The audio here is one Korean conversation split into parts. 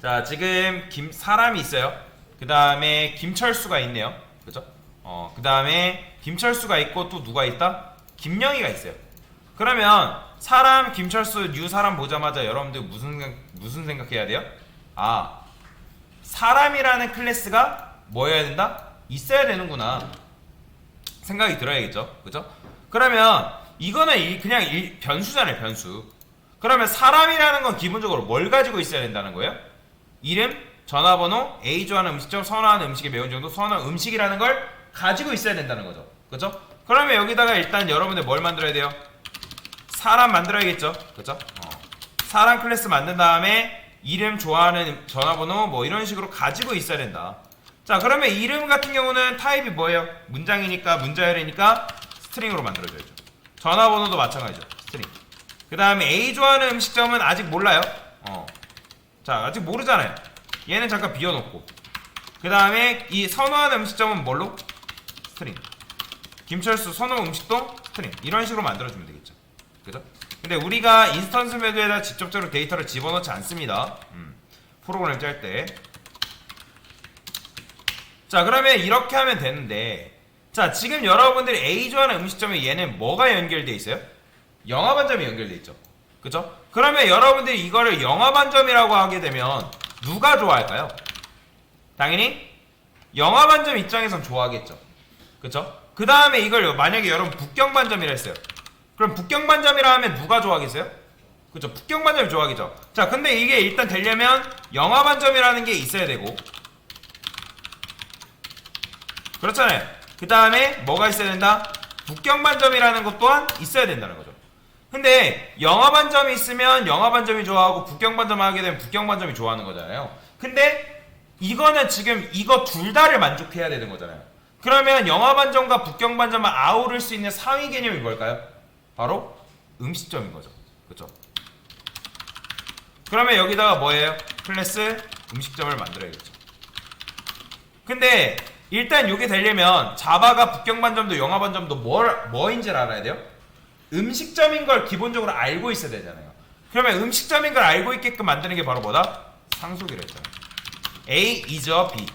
자, 지금 사람이 있어요. 그 다음에 김철수가 있네요. 그죠? 그 다음에 김철수가 있고 또 누가 있다? 김영희가 있어요. 그러면 사람, 김철수, 뉴 사람 보자마자 여러분들 무슨 생각해야 돼요? 아, 사람이라는 클래스가 뭐여야 된다? 있어야 되는구나 생각이 들어야겠죠. 그죠? 그러면 이거는 그냥 변수잖아요. 변수. 그러면 사람이라는 건 기본적으로 뭘 가지고 있어야 된다는 거예요? 이름, 전화번호, A 좋아하는 음식점, 선호하는 음식의 매운 정도, 선호하는 음식이라는 걸 가지고 있어야 된다는 거죠. 그죠? 그러면 여기다가 일단 여러분들 뭘 만들어야 돼요? 사람 만들어야겠죠. 그죠? 사람 클래스 만든 다음에 이름, 좋아하는 전화번호 뭐 이런 식으로 가지고 있어야 된다. 자, 그러면 이름 같은 경우는 타입이 뭐예요? 문장이니까 문자열이니까 스트링으로 만들어줘야죠. 전화번호도 마찬가지죠. 스트링. 그 다음에 A 좋아하는 음식점은 아직 몰라요. 자, 아직 모르잖아요. 얘는 잠깐 비워놓고. 그 다음에 이 선호하는 음식점은 뭘로? 스트링. 김철수 선호 음식도 스트링. 이런 식으로 만들어주면 되겠죠. 그죠? 근데 우리가 인스턴스 메드에다 직접적으로 데이터를 집어넣지 않습니다. 프로그램 짤 때. 자, 그러면 이렇게 하면 되는데, 자, 지금 여러분들이 A 좋아하는 음식점에 얘는 뭐가 연결되어 있어요? 영화반점이 연결되어 있죠. 그죠? 그러면 여러분들이 이거를 영화반점이라고 하게 되면 누가 좋아할까요? 당연히 영화반점 입장에선 좋아하겠죠. 그죠? 그 다음에 이걸 만약에 여러분 북경반점이라 했어요. 그럼 북경반점이라 하면 누가 좋아하겠어요? 그죠? 북경반점이 좋아하겠죠. 자, 근데 이게 일단 되려면 영화반점이라는 게 있어야 되고, 그렇잖아요. 그 다음에 뭐가 있어야 된다? 북경반점이라는 것 또한 있어야 된다는 거죠. 근데 영화반점이 있으면 영화반점이 좋아하고 북경반점 하게 되면 북경반점이 좋아하는 거잖아요. 근데 이거는 지금 이거 둘 다를 만족해야 되는 거잖아요. 그러면 영화반점과 북경반점을 아우를 수 있는 상위 개념이 뭘까요? 바로 음식점인 거죠. 그렇죠? 그러면 여기다가 뭐예요? 클래스 음식점을 만들어야겠죠. 근데 일단 이게 되려면 자바가 북경반점도 영화반점도 뭐인지를 알아야 돼요? 음식점인 걸 기본적으로 알고 있어야 되잖아요. 그러면 음식점인 걸 알고 있게끔 만드는 게 바로 뭐다? 상속이라 했잖아요. A is a B.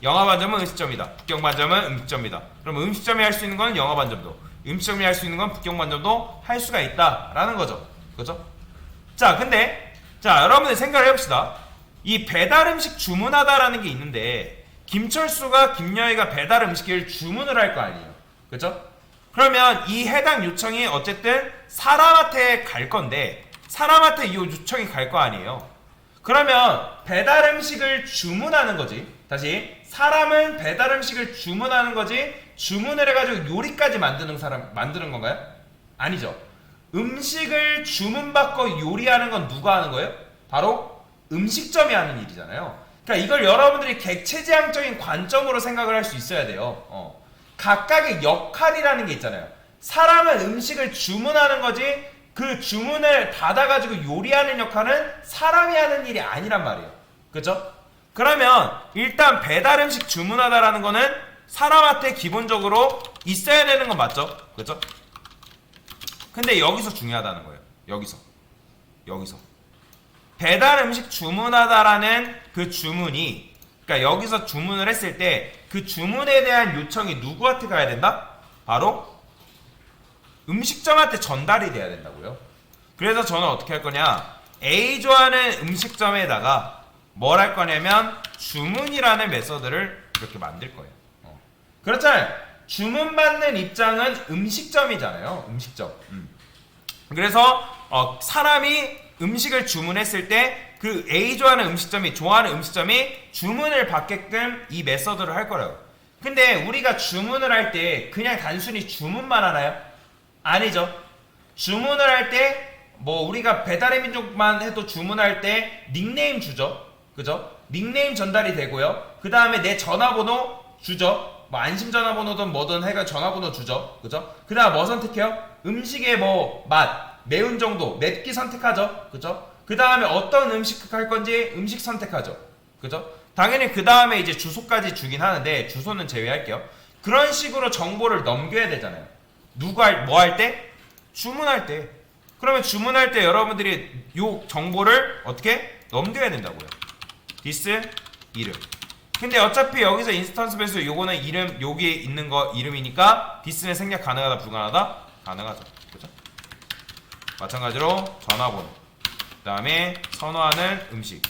영화반점은 음식점이다. 북경반점은 음식점이다. 그럼 음식점이 할 수 있는 건 영화반점도, 음식점이 할 수 있는 건 북경반점도 할 수가 있다라는 거죠. 그죠? 자, 근데 자, 여러분들 생각을 해봅시다. 이 배달 음식 주문하다라는 게 있는데 김철수가 김여희가 배달 음식을 주문을 할 거 아니에요. 그죠? 그러면 이 해당 요청이 어쨌든 사람한테 갈 건데 사람한테 이 요청이 갈 거 아니에요. 그러면 배달 음식을 주문하는 거지. 다시 사람은 배달 음식을 주문하는 거지 주문을 해가지고 요리까지 만드는 건가요? 아니죠. 음식을 주문받고 요리하는 건 누가 하는 거예요? 바로 음식점이 하는 일이잖아요. 그러니까 이걸 여러분들이 객체지향적인 관점으로 생각을 할 수 있어야 돼요. 각각의 역할이라는 게 있잖아요. 사람은 음식을 주문하는 거지 그 주문을 받아가지고 요리하는 역할은 사람이 하는 일이 아니란 말이에요. 그죠? 그러면 일단 배달 음식 주문하다라는 거는 사람한테 기본적으로 있어야 되는 건 맞죠? 그죠? 근데 여기서 중요하다는 거예요. 여기서 배달 음식 주문하다라는 그 주문이, 그러니까 여기서 주문을 했을 때 그 주문에 대한 요청이 누구한테 가야 된다? 바로 음식점한테 전달이 돼야 된다고요. 그래서 저는 어떻게 할 거냐, A 좋아하는 음식점에다가 뭘 할 거냐면 주문이라는 메서드를 이렇게 만들 거예요. 그렇잖아요. 주문받는 입장은 음식점이잖아요. 음식점. 그래서 사람이 음식을 주문했을 때 그 A 좋아하는 음식점이 주문을 받게끔 이 메서드를 할 거라고. 근데 우리가 주문을 할 때 그냥 단순히 주문만 하나요? 아니죠. 주문을 할 때 뭐 우리가 배달의 민족만 해도 주문할 때 닉네임 주죠. 그죠? 닉네임 전달이 되고요. 그 다음에 내 전화번호 주죠. 뭐 안심 전화번호든 뭐든 해가 전화번호 주죠. 그죠? 그 다음 뭐 선택해요? 음식의 뭐 맛, 매운 정도, 맵기 선택하죠. 그죠? 그 다음에 어떤 음식 할 건지 음식 선택하죠. 그죠? 당연히 그 다음에 이제 주소까지 주긴 하는데 주소는 제외할게요. 그런 식으로 정보를 넘겨야 되잖아요. 뭐 할 때? 주문할 때. 그러면 주문할 때 여러분들이 요 정보를 어떻게? 넘겨야 된다고요. 디스 이름. 근데 어차피 여기서 인스턴스 배수 요거는 이름, 여기에 있는 거 이름이니까 디스는 생략 가능하다 불가능하다? 가능하죠. 그죠? 마찬가지로 전화번호, 그 다음에 선호하는 음식,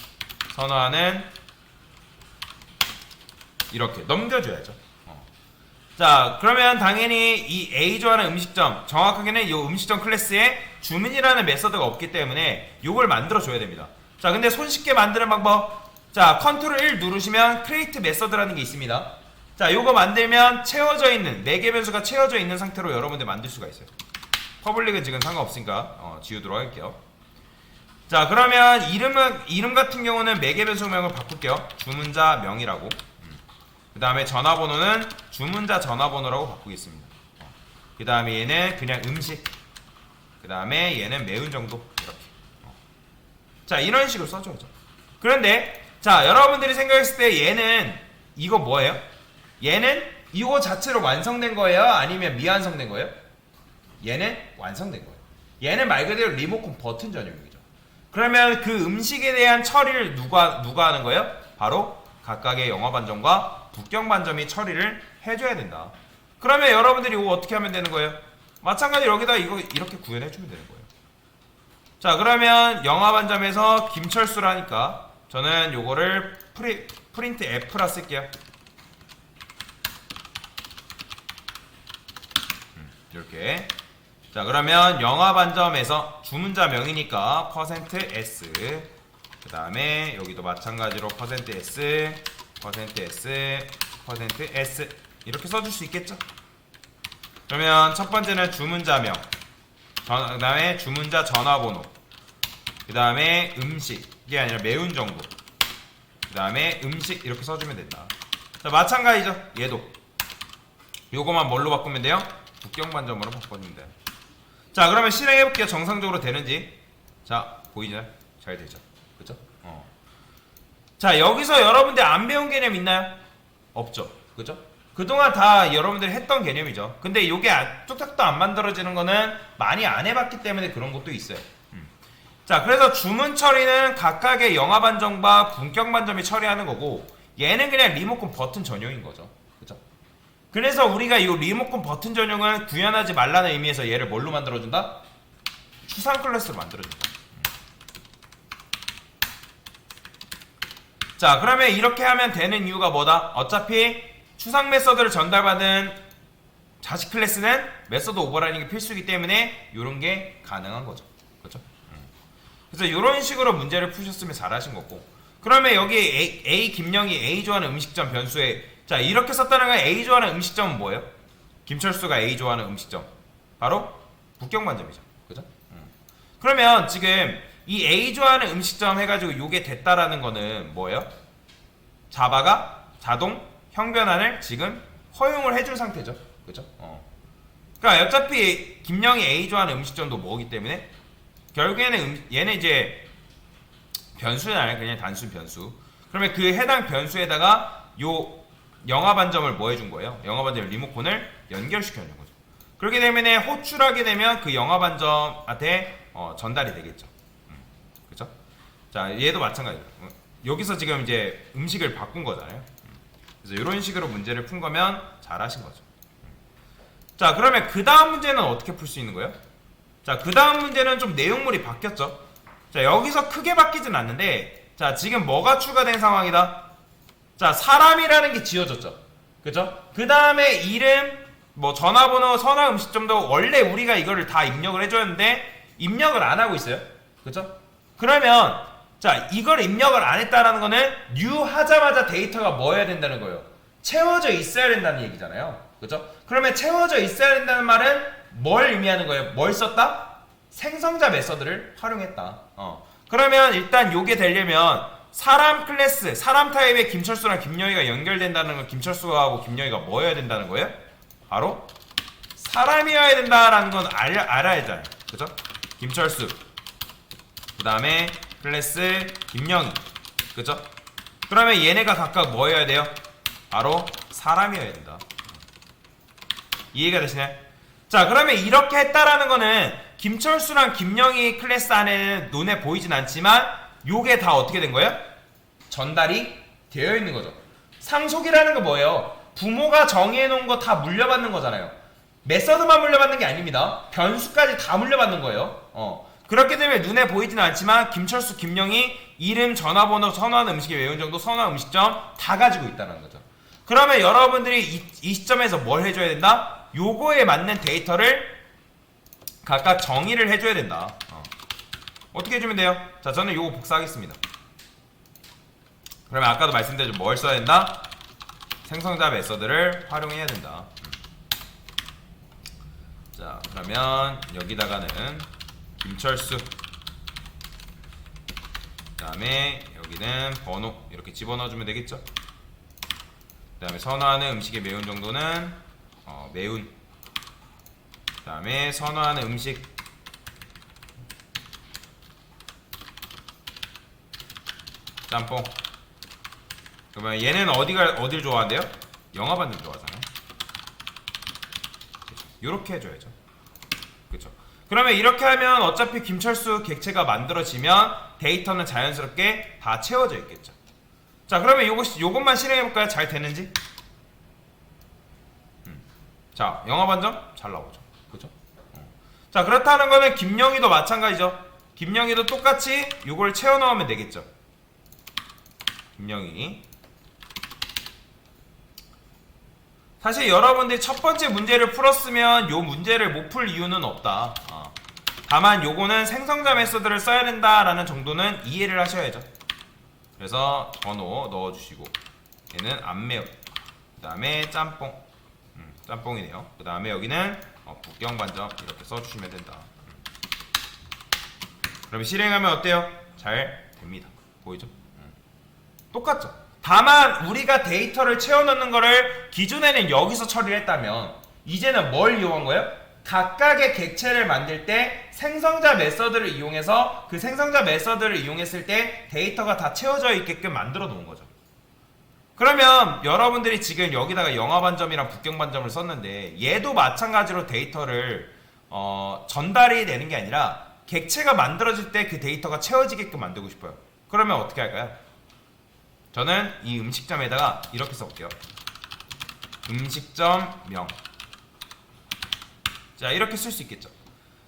선호하는 이렇게 넘겨줘야죠. 자, 그러면 당연히 이 A 좋아하는 음식점, 정확하게는 이 음식점 클래스에 주문이라는 메서드가 없기 때문에 요걸 만들어 줘야 됩니다. 자, 근데 손쉽게 만드는 방법, 자, 컨트롤 1 누르시면 크리에이트 메서드라는 게 있습니다. 자, 요거 만들면 채워져 있는 4개 변수가 채워져 있는 상태로 여러분들 만들 수가 있어요. 퍼블릭은 지금 상관없으니까 지우도록 할게요. 자, 그러면 이름 같은 경우는 4개 변수명을 바꿀게요. 주문자 명이라고. 그 다음에 전화번호는 주문자 전화번호라고 바꾸겠습니다. 그 다음에 얘는 그냥 음식, 그 다음에 얘는 매운 정도, 이렇게. 자, 이런 식으로 써줘야죠. 그런데 자, 여러분들이 생각했을 때 얘는 이거 뭐예요? 얘는 이거 자체로 완성된 거예요? 아니면 미완성된 거예요? 얘는 완성된 거예요. 얘는 말 그대로 리모컨 버튼 전용이죠. 그러면 그 음식에 대한 처리를 누가 하는 거예요? 바로 각각의 영화 반점과 북경 반점이 처리를 해줘야 된다. 그러면 여러분들이 이거 어떻게 하면 되는 거예요? 마찬가지로 여기다 이거 이렇게 구현해주면 되는 거예요. 자, 그러면 영화 반점에서 김철수라니까 저는 요거를 프린트 F라 쓸게요. 이렇게. 자, 그러면 영화 반점에서 주문자 명이니까 %s, 그 다음에 여기도 마찬가지로 %s, %s, %s 이렇게 써줄 수 있겠죠? 그러면 첫 번째는 주문자명, 그 다음에 주문자 전화번호, 그 다음에 음식이 아니라 매운 정도, 그 다음에 음식 이렇게 써주면 된다. 자, 마찬가지죠. 얘도 요거만 뭘로 바꾸면 돼요? 북경반점으로 바꿔주면 돼요. 자, 그러면 실행해볼게요. 정상적으로 되는지. 자, 보이죠? 잘 되죠? 그쵸? 자, 여기서 여러분들 안 배운 개념 있나요? 없죠. 그죠? 그동안 다 여러분들이 했던 개념이죠. 근데 요게 뚝딱도 안 만들어지는 거는 많이 안 해봤기 때문에 그런 것도 있어요. 자, 그래서 주문 처리는 각각의 영화 반점과 분격 반점이 처리하는 거고, 얘는 그냥 리모컨 버튼 전용인 거죠. 그죠? 그래서 우리가 이 리모컨 버튼 전용을 구현하지 말라는 의미에서 얘를 뭘로 만들어준다? 추상 클래스로 만들어준다. 자, 그러면 이렇게 하면 되는 이유가 뭐다? 어차피 추상 메서드를 전달받은 자식 클래스는 메서드 오버라이딩이 필수이기 때문에 이런 게 가능한 거죠. 그렇죠? 그래서 이런 식으로 문제를 푸셨으면 잘하신 거고. 그러면 여기 A 김영희 A 좋아하는 음식점 변수에, 자, 이렇게 썼다는 건 A 좋아하는 음식점은 뭐예요? 김철수가 A 좋아하는 음식점, 바로 북경반점이죠. 그죠? 그러면 지금 이 A 좋아하는 음식점 해가지고 요게 됐다라는 거는 뭐예요? 자바가 자동 형변환을 지금 허용을 해준 상태죠. 그죠? 그러니까 어차피 김영희 A 좋아하는 음식점도 뭐기 때문에 결국에는 얘는 이제 변수는 아니라 그냥 단순 변수. 그러면 그 해당 변수에다가 요 영화 반점을 뭐 해준 거예요? 영화 반점 리모컨을 연결시켜 준 거죠. 그렇게 되면 호출하게 되면 그 영화 반점한테 전달이 되겠죠. 그죠? 자, 얘도 마찬가지예요. 여기서 지금 이제 음식을 바꾼 거잖아요. 그래서 이런 식으로 문제를 푼 거면 잘하신 거죠. 자, 그러면 그 다음 문제는 어떻게 풀 수 있는 거예요? 자, 그 다음 문제는 좀 내용물이 바뀌었죠. 자, 여기서 크게 바뀌진 않는데, 자, 지금 뭐가 추가된 상황이다? 자, 사람이라는 게 지어졌죠. 그죠? 그 다음에 이름, 뭐 전화번호, 선화 음식점도 원래 우리가 이거를 다 입력을 해줬는데 입력을 안 하고 있어요. 그죠? 그러면 자, 이걸 입력을 안 했다라는 거는 new 하자마자 데이터가 뭐 해야 된다는 거예요? 채워져 있어야 된다는 얘기잖아요. 그죠? 그러면 채워져 있어야 된다는 말은 뭘 의미하는 거예요? 뭘 썼다? 생성자 메서드를 활용했다. 그러면 일단 요게 되려면 사람 클래스, 사람 타입의 김철수랑 김영희가 연결된다는 건 김철수하고 김영희가 뭐 해야 된다는 거예요? 바로 사람이어야 된다라는 건 알아야 되잖아요. 그죠? 김철수, 그 다음에 클래스 김영희. 그죠? 그러면 얘네가 각각 뭐 해야 돼요? 바로 사람이어야 된다. 이해가 되시나요? 자, 그러면 이렇게 했다라는 거는 김철수랑 김영희 클래스 안에는 눈에 보이진 않지만 요게 다 어떻게 된 거예요? 전달이 되어 있는 거죠. 상속이라는 거 뭐예요? 부모가 정해놓은 거 다 물려받는 거잖아요. 메서드만 물려받는 게 아닙니다. 변수까지 다 물려받는 거예요. 그렇기 때문에 눈에 보이지는 않지만 김철수, 김영희 이름, 전화번호, 선호하는 음식의 매운 정도, 선호하는 음식점 다 가지고 있다는 거죠. 그러면 여러분들이 이 시점에서 뭘 해줘야 된다? 요거에 맞는 데이터를 각각 정의를 해줘야 된다. 어떻게 해주면 돼요? 자, 저는 요거 복사하겠습니다. 그러면 아까도 말씀드렸죠. 뭘 써야 된다? 생성자 메서드를 활용해야 된다. 자, 그러면 여기다가는 김철수, 그 다음에 여기는 번호 이렇게 집어넣어주면 되겠죠. 그 다음에 선호하는 음식의 매운 정도는 매운, 그 다음에 선호하는 음식 짬뽕. 그러면 얘는 어딜 좋아한대요? 영화반점 좋아하잖아요. 요렇게 해줘야죠. 그쵸? 그러면 이렇게 하면 어차피 김철수 객체가 만들어지면 데이터는 자연스럽게 다 채워져 있겠죠. 자, 그러면 요것만 실행해볼까요? 잘 되는지? 자, 영화반점 잘 나오죠. 그죠? 자, 그렇다는 거는 김영희도 마찬가지죠. 김영희도 똑같이 요걸 채워 넣으면 되겠죠. 김영희. 사실 여러분들이 첫 번째 문제를 풀었으면 요 문제를 못 풀 이유는 없다. 다만 요거는 생성자 메소드를 써야 된다라는 정도는 이해를 하셔야죠. 그래서 번호 넣어주시고 얘는 안 매운, 그 다음에 짬뽕, 짬뽕이네요. 그 다음에 여기는 북경반점 이렇게 써주시면 된다. 그럼 실행하면 어때요? 잘 됩니다. 보이죠? 똑같죠? 다만 우리가 데이터를 채워넣는 거를 기존에는 여기서 처리를 했다면 이제는 뭘 이용한 거예요? 각각의 객체를 만들 때 생성자 메서드를 이용해서 그 생성자 메서드를 이용했을 때 데이터가 다 채워져 있게끔 만들어 놓은 거죠. 그러면 여러분들이 지금 여기다가 영화반점이랑 북경반점을 썼는데 얘도 마찬가지로 데이터를 전달이 되는 게 아니라 객체가 만들어질 때 그 데이터가 채워지게끔 만들고 싶어요. 그러면 어떻게 할까요? 저는 이 음식점에다가 이렇게 써볼게요. 음식점명. 자, 이렇게 쓸 수 있겠죠.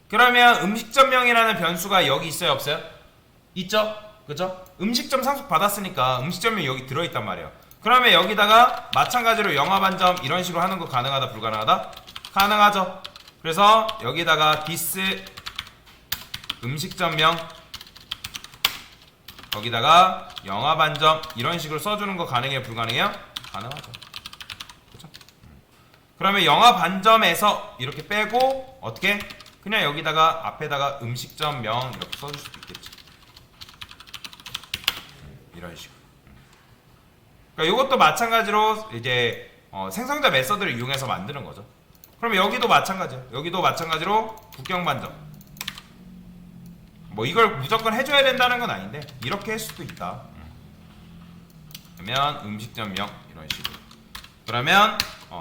그러면 음식점명이라는 변수가 여기 있어요, 없어요? 있죠? 그죠? 음식점 상속 받았으니까 음식점명이 여기 들어있단 말이에요. 그러면 여기다가 마찬가지로 영화반점 이런 식으로 하는 거 가능하다, 불가능하다? 가능하죠. 그래서 여기다가 디스 음식점명, 거기다가 영화반점 이런 식으로 써주는 거 가능해요, 불가능해요? 가능하죠. 그렇죠? 그러면 영화반점에서 이렇게 빼고 어떻게? 그냥 여기다가 앞에다가 음식점명 이렇게 써줄 수도 있겠지. 이런 식으로. 그러니까 이것도 마찬가지로 이제 생성자 메서드를 이용해서 만드는 거죠. 그러면 여기도 마찬가지예요. 여기도 마찬가지로 북경반점. 뭐 이걸 무조건 해줘야 된다는 건 아닌데 이렇게 할 수도 있다. 그러면 음식점명 이런 식으로. 그러면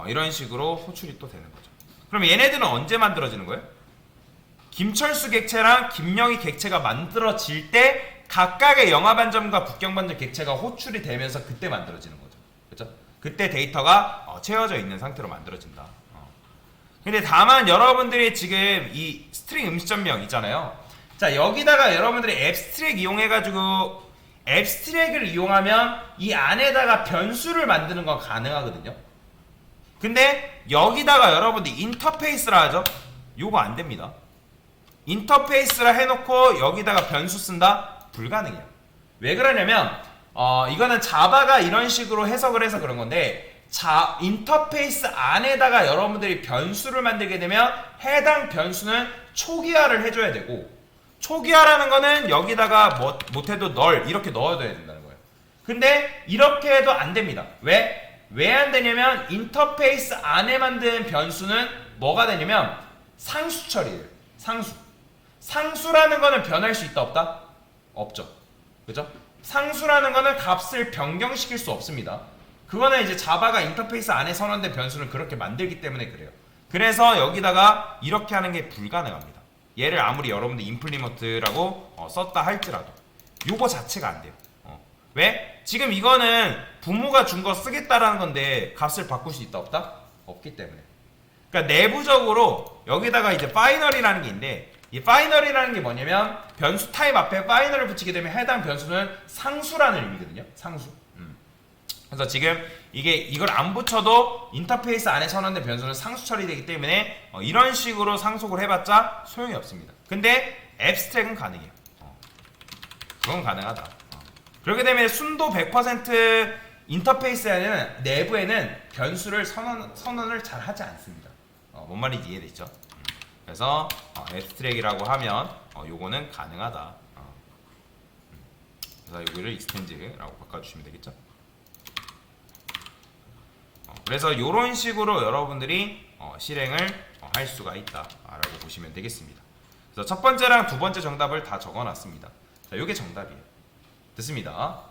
이런 식으로 호출이 또 되는 거죠. 그럼 얘네들은 언제 만들어지는 거예요? 김철수 객체랑 김영희 객체가 만들어질 때 각각의 영화반점과 북경반점 객체가 호출이 되면서 그때 만들어지는 거죠. 그렇죠? 그때 데이터가 채워져 있는 상태로 만들어진다. 근데 다만 여러분들이 지금 이 스트링 음식점명 있잖아요. 자, 여기다가 여러분들이 앱스트랙 이용해가지고 앱스트랙을 이용하면 이 안에다가 변수를 만드는 건 가능하거든요. 근데 여기다가 여러분들이 인터페이스라 하죠. 요거 안 됩니다. 인터페이스라 해놓고 여기다가 변수 쓴다? 불가능해요. 왜 그러냐면 이거는 자바가 이런 식으로 해석을 해서 그런 건데 인터페이스 안에다가 여러분들이 변수를 만들게 되면 해당 변수는 초기화를 해줘야 되고 초기화라는 거는 여기다가 못해도 널 이렇게 넣어둬야 된다는 거예요. 근데 이렇게 해도 안 됩니다. 왜? 왜 안 되냐면 인터페이스 안에 만든 변수는 뭐가 되냐면 상수 처리예요. 상수라는 거는 변할 수 있다 없다? 없죠. 그죠? 상수라는 거는 값을 변경시킬 수 없습니다. 그거는 이제 자바가 인터페이스 안에 선언된 변수를 그렇게 만들기 때문에 그래요. 그래서 여기다가 이렇게 하는 게 불가능합니다. 얘를 아무리 여러분들 임플리먼트라고 썼다 할지라도 요거 자체가 안 돼요. 왜? 지금 이거는 부모가 준 거 쓰겠다라는 건데 값을 바꿀 수 있다 없다? 없기 때문에. 그러니까 내부적으로 여기다가 이제 파이널이라는 게 있는데 이 파이널이라는 게 뭐냐면 변수 타입 앞에 파이널을 붙이게 되면 해당 변수는 상수라는 의미거든요. 상수. 그래서 지금 이걸 안 붙여도 인터페이스 안에 선언된 변수는 상수 처리되기 때문에 이런 식으로 상속을 해봤자 소용이 없습니다. 근데 앱스트랙은 가능해요. 그건 가능하다. 그렇게 되면 순도 100% 인터페이스 안에는 내부에는 변수를 선언을 잘 하지 않습니다. 뭔 말인지 이해됐죠? 그래서 앱스트랙이라고 하면 요거는 가능하다. 그래서 여기를 익스텐즈라고 바꿔주시면 되겠죠? 그래서 이런 식으로 여러분들이 실행을 할 수가 있다라고 보시면 되겠습니다. 그래서 첫 번째랑 두 번째 정답을 다 적어놨습니다. 자, 이게 정답이에요. 됐습니다.